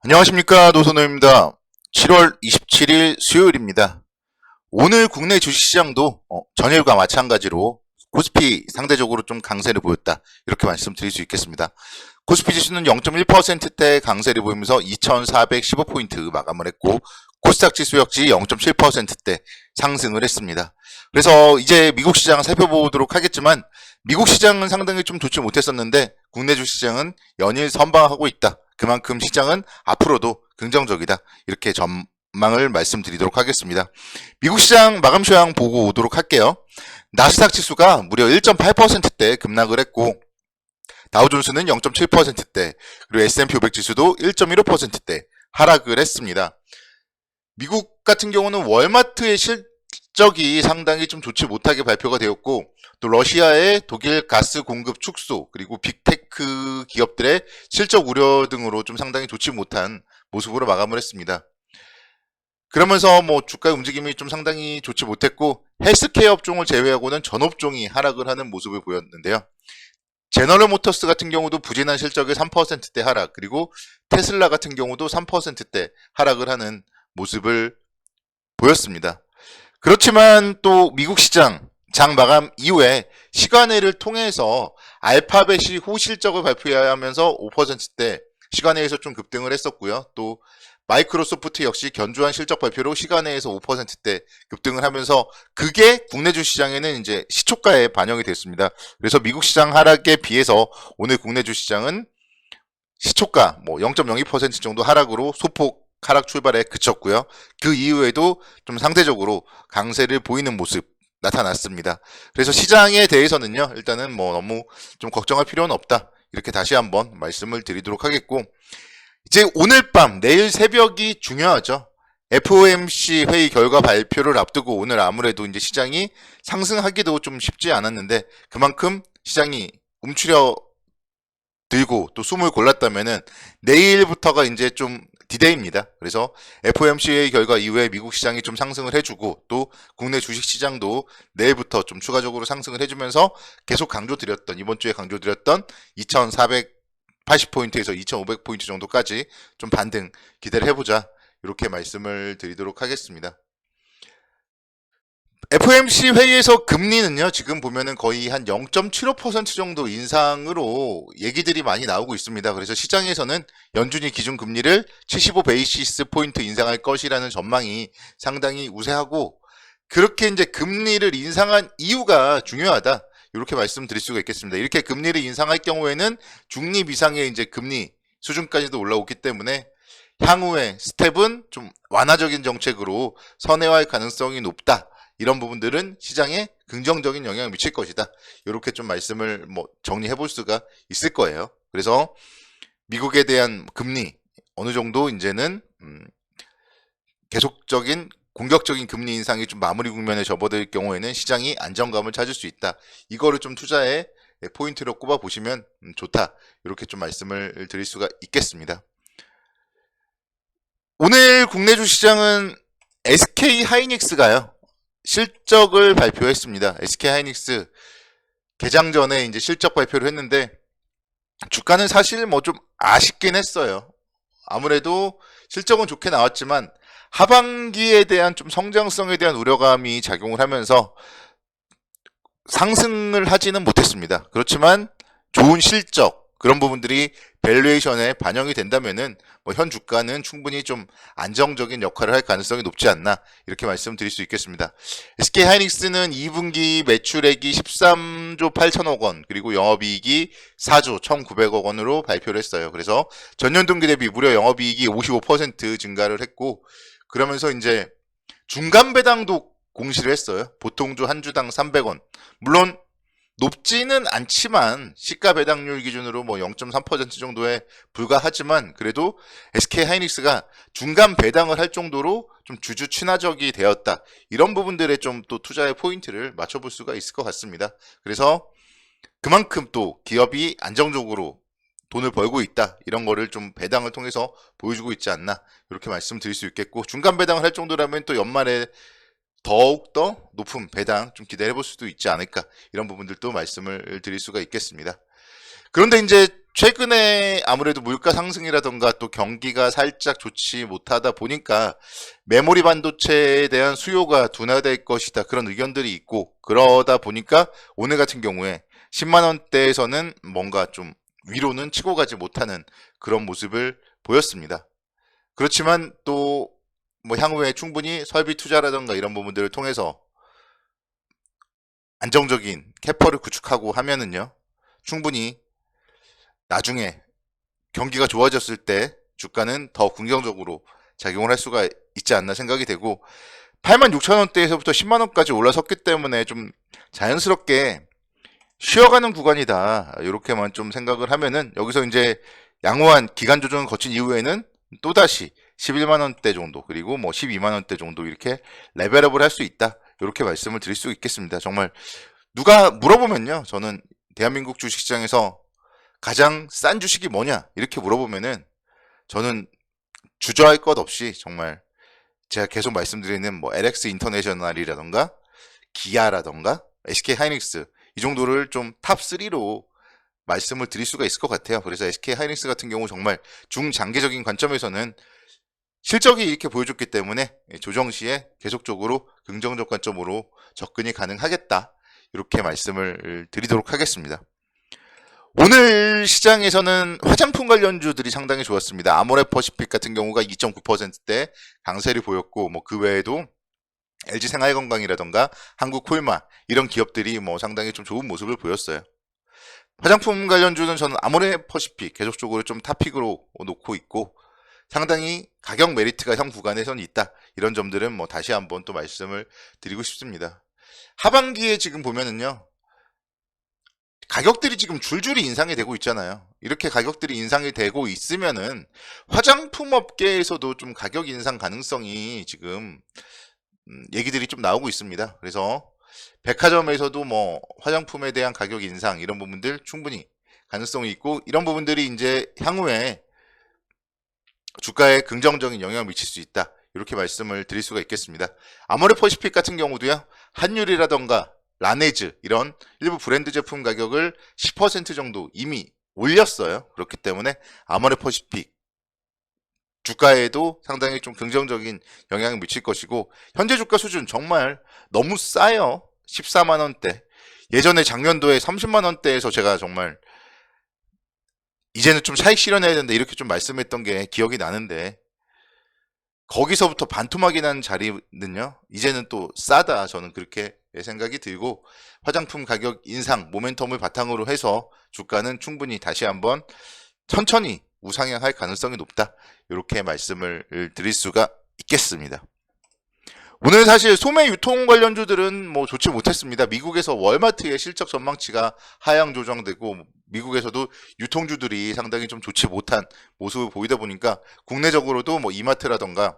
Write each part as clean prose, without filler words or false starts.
안녕하십니까, 노선호입니다. 7월 27일 수요일입니다. 오늘 국내 주식시장도 전일과 마찬가지로 코스피 상대적으로 좀 강세를 보였다, 이렇게 말씀드릴 수 있겠습니다. 코스피 지수는 0.1%대 강세를 보이면서 2415포인트 마감을 했고, 코스닥 지수 역시 0.7%대 상승을 했습니다. 그래서 이제 미국 시장을 살펴보도록 하겠지만, 미국 시장은 상당히 좀 좋지 못했었는데 국내 주식시장은 연일 선방하고 있다. 그만큼 시장은 앞으로도 긍정적이다, 이렇게 전망을 말씀드리도록 하겠습니다. 미국 시장 마감 시황 보고 오도록 할게요. 나스닥 지수가 무려 1.8%대 급락을 했고, 다우존스는 0.7%대, 그리고 S&P 500 지수도 1.15%대 하락을 했습니다. 미국 같은 경우는 월마트의 실적이 상당히 좀 좋지 못하게 발표가 되었고, 또 러시아의 독일 가스 공급 축소, 그리고 빅테크 기업들의 실적 우려 등으로 좀 상당히 좋지 못한 모습으로 마감을 했습니다. 그러면서 주가의 움직임이 좀 상당히 좋지 못했고, 헬스케어 업종을 제외하고는 전 업종이 하락을 하는 모습을 보였는데요. 제너럴 모터스 같은 경우도 부진한 실적의 3%대 하락, 그리고 테슬라 같은 경우도 3%대 하락을 하는 모습을 보였습니다. 그렇지만 또 미국 시장 장 마감 이후에 시간외를 통해서 알파벳이 호실적을 발표하면서 5%대 시간외에서 좀 급등을 했었고요. 또 마이크로소프트 역시 견조한 실적 발표로 시간외에서 5%대 급등을 하면서 그게 국내 주시장에는 이제 시초가에 반영이 됐습니다. 그래서 미국 시장 하락에 비해서 오늘 국내 주시장은 시초가 0.02% 정도 하락으로 소폭 하락 출발에 그쳤고요. 그 이후에도 좀 상대적으로 강세를 보이는 모습 나타났습니다. 그래서 시장에 대해서는요, 일단은 너무 좀 걱정할 필요는 없다, 이렇게 다시 한번 말씀을 드리도록 하겠고, 이제 오늘 밤, 내일 새벽이 중요하죠. FOMC 회의 결과 발표를 앞두고 오늘 아무래도 이제 시장이 상승하기도 좀 쉽지 않았는데, 그만큼 시장이 움츠려 들고 또 숨을 골랐다면은 내일부터가 이제 좀 디데이입니다. 그래서 FOMC의 결과 이후에 미국 시장이 좀 상승을 해주고, 또 국내 주식 시장도 내일부터 좀 추가적으로 상승을 해주면서 계속 강조드렸던, 이번 주에 강조드렸던 2480포인트에서 2500포인트 정도까지 좀 반등 기대를 해보자, 이렇게 말씀을 드리도록 하겠습니다. FOMC 회의에서 금리는요, 지금 보면은 거의 한 0.75% 정도 인상으로 얘기들이 많이 나오고 있습니다. 그래서 시장에서는 연준이 기준금리를 75 베이시스 포인트 인상할 것이라는 전망이 상당히 우세하고, 그렇게 이제 금리를 인상한 이유가 중요하다, 이렇게 말씀드릴 수가 있겠습니다. 이렇게 금리를 인상할 경우에는 중립 이상의 이제 금리 수준까지도 올라오기 때문에 향후에 스텝은 좀 완화적인 정책으로 선회할 가능성이 높다. 이런 부분들은 시장에 긍정적인 영향을 미칠 것이다, 이렇게 좀 말씀을 정리해 볼 수가 있을 거예요. 그래서 미국에 대한 금리 어느 정도 이제는 계속적인 공격적인 금리 인상이 좀 마무리 국면에 접어들 경우에는 시장이 안정감을 찾을 수 있다, 이거를 좀 투자의 포인트로 꼽아 보시면 좋다, 이렇게 좀 말씀을 드릴 수가 있겠습니다. 오늘 국내 주시장은 SK 하이닉스가요, 실적을 발표했습니다. SK 하이닉스 개장 전에 이제 실적 발표를 했는데, 주가는 사실 좀 아쉽긴 했어요. 아무래도 실적은 좋게 나왔지만 하반기에 대한 좀 성장성에 대한 우려감이 작용을 하면서 상승을 하지는 못했습니다. 그렇지만 좋은 실적, 그런 부분들이 밸류에이션에 반영이 된다면은 현 주가는 충분히 좀 안정적인 역할을 할 가능성이 높지 않나, 이렇게 말씀드릴 수 있겠습니다. SK 하이닉스는 2분기 매출액이 13조 8천억 원, 그리고 영업이익이 4조 1,900억 원으로 발표를 했어요. 그래서 전년 동기 대비 무려 영업이익이 55% 증가를 했고, 그러면서 이제 중간 배당도 공시를 했어요. 보통주 한 주당 300원. 물론 높지는 않지만 시가 배당률 기준으로 0.3% 정도에 불과하지만, 그래도 SK 하이닉스가 중간 배당을 할 정도로 좀 주주 친화적이 되었다, 이런 부분들에 좀 또 투자의 포인트를 맞춰볼 수가 있을 것 같습니다. 그래서 그만큼 또 기업이 안정적으로 돈을 벌고 있다, 이런 거를 좀 배당을 통해서 보여주고 있지 않나, 이렇게 말씀드릴 수 있겠고, 중간 배당을 할 정도라면 또 연말에 더욱더 높은 배당 좀 기대해 볼 수도 있지 않을까, 이런 부분들도 말씀을 드릴 수가 있겠습니다. 그런데 이제 최근에 아무래도 물가 상승이라던가 또 경기가 살짝 좋지 못하다 보니까 메모리 반도체에 대한 수요가 둔화될 것이다. 그런 의견들이 있고, 그러다 보니까 오늘 같은 경우에 10만 원대에서는 뭔가 좀 위로는 치고 가지 못하는 그런 모습을 보였습니다. 그렇지만 또 뭐 향후에 충분히 설비 투자라던가 이런 부분들을 통해서 안정적인 캐퍼를 구축하고 하면은요, 충분히 나중에 경기가 좋아졌을 때 주가는 더 긍정적으로 작용을 할 수가 있지 않나 생각이 되고, 86,000원대에서부터 10만원까지 올라섰기 때문에 좀 자연스럽게 쉬어가는 구간이다, 이렇게만 좀 생각을 하면은, 여기서 이제 양호한 기간 조정을 거친 이후에는 또다시 11만원대 정도, 그리고 뭐 12만원대 정도 이렇게 레벨업을 할 수 있다, 이렇게 말씀을 드릴 수 있겠습니다. 정말 누가 물어보면요, 저는 대한민국 주식시장에서 가장 싼 주식이 뭐냐 이렇게 물어보면은, 저는 주저할 것 없이 정말 제가 계속 말씀드리는 뭐 LX 인터내셔널이라던가 기아라던가 SK 하이닉스, 이 정도를 좀 탑 3로 말씀을 드릴 수가 있을 것 같아요. 그래서 SK 하이닉스 같은 경우 정말 중장기적인 관점에서는 실적이 이렇게 보여줬기 때문에 조정 시에 계속적으로 긍정적 관점으로 접근이 가능하겠다, 이렇게 말씀을 드리도록 하겠습니다. 오늘 시장에서는 화장품 관련주들이 상당히 좋았습니다. 아모레퍼시픽 같은 경우가 2.9%대 강세를 보였고, 뭐 그 외에도 LG 생활건강이라던가 한국콜마, 이런 기업들이 뭐 상당히 좀 좋은 모습을 보였어요. 화장품 관련주는 저는 아모레퍼시픽 계속적으로 좀 탑픽으로 놓고 있고, 상당히 가격 메리트가 현 구간에선 있다, 이런 점들은 뭐 다시 한번 또 말씀을 드리고 싶습니다. 하반기에 지금 보면은요, 가격들이 지금 줄줄이 인상이 되고 있잖아요. 이렇게 가격들이 인상이 되고 있으면은 화장품 업계에서도 좀 가격 인상 가능성이 지금 얘기들이 좀 나오고 있습니다. 그래서 백화점에서도 뭐 화장품에 대한 가격 인상, 이런 부분들 충분히 가능성이 있고, 이런 부분들이 이제 향후에 주가에 긍정적인 영향을 미칠 수 있다, 이렇게 말씀을 드릴 수가 있겠습니다. 아모레퍼시픽 같은 경우도요, 한율이라던가 라네즈, 이런 일부 브랜드 제품 가격을 10% 정도 이미 올렸어요. 그렇기 때문에 아모레퍼시픽 주가에도 상당히 좀 긍정적인 영향을 미칠 것이고, 현재 주가 수준 정말 너무 싸요. 14만원대. 예전에 작년도에 30만원대에서 제가 정말 이제는 좀 차익 실현해야 된다, 이렇게 좀 말씀했던 게 기억이 나는데, 거기서부터 반토막이 난 자리는요, 이제는 또 싸다, 저는 그렇게 생각이 들고, 화장품 가격 인상 모멘텀을 바탕으로 해서 주가는 충분히 다시 한번 천천히 우상향할 가능성이 높다, 이렇게 말씀을 드릴 수가 있겠습니다. 오늘 사실 소매 유통 관련주들은 뭐 좋지 못했습니다. 미국에서 월마트의 실적 전망치가 하향 조정되고, 미국에서도 유통주들이 상당히 좀 좋지 못한 모습을 보이다 보니까 국내적으로도 뭐 이마트라던가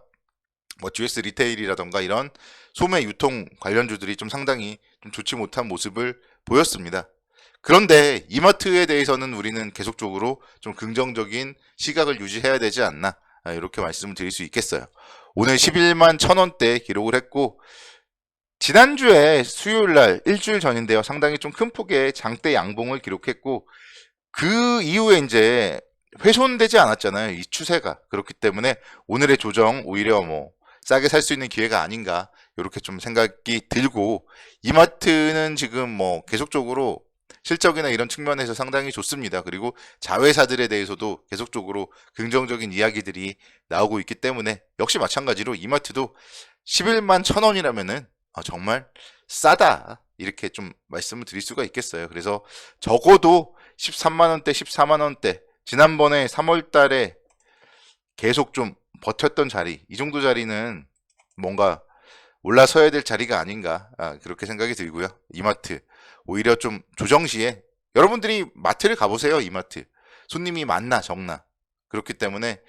뭐 GS 리테일이라던가 이런 소매 유통 관련주들이 좀 상당히 좀 좋지 못한 모습을 보였습니다. 그런데 이마트에 대해서는 우리는 계속적으로 좀 긍정적인 시각을 유지해야 되지 않나, 이렇게 말씀을 드릴 수 있겠어요. 오늘 11만 1,000원대 기록을 했고, 지난주에 수요일날 일주일 전인데요, 상당히 좀 큰 폭의 장대 양봉을 기록했고, 그 이후에 이제 훼손되지 않았잖아요, 이 추세가. 그렇기 때문에 오늘의 조정 오히려 뭐 싸게 살 수 있는 기회가 아닌가, 이렇게 좀 생각이 들고, 이마트는 지금 뭐 계속적으로 실적이나 이런 측면에서 상당히 좋습니다. 그리고 자회사들에 대해서도 계속적으로 긍정적인 이야기들이 나오고 있기 때문에, 역시 마찬가지로 이마트도 11만 1,000원이라면은 정말 싸다, 이렇게 좀 말씀을 드릴 수가 있겠어요. 그래서 적어도 13만원대, 14만원대, 지난번에 3월 달에 계속 좀 버텼던 자리, 이 정도 자리는 뭔가 올라서야 될 자리가 아닌가, 그렇게 생각이 들고요. 이마트 오히려 좀 조정 시에 여러분들이 마트를 가보세요. 이마트 손님이 많나 적나, 그렇기 때문에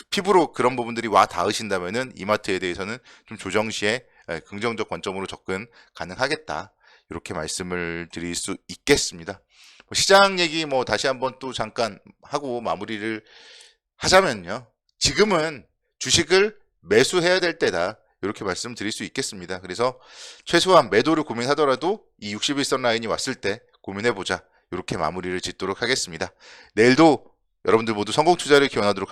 피부로 그런 부분들이 와 닿으신다면은 이마트에 대해서는 좀 조정 시에 긍정적 관점으로 접근 가능하겠다, 이렇게 말씀을 드릴 수 있겠습니다. 시장 얘기 뭐 다시 한번 또 잠깐 하고 마무리를 하자면요, 지금은 주식을 매수해야 될 때다, 이렇게 말씀드릴 수 있겠습니다. 그래서 최소한 매도를 고민하더라도 이 61선 라인이 왔을 때 고민해보자, 이렇게 마무리를 짓도록 하겠습니다. 내일도 여러분들 모두 성공 투자를 기원하도록 합니다.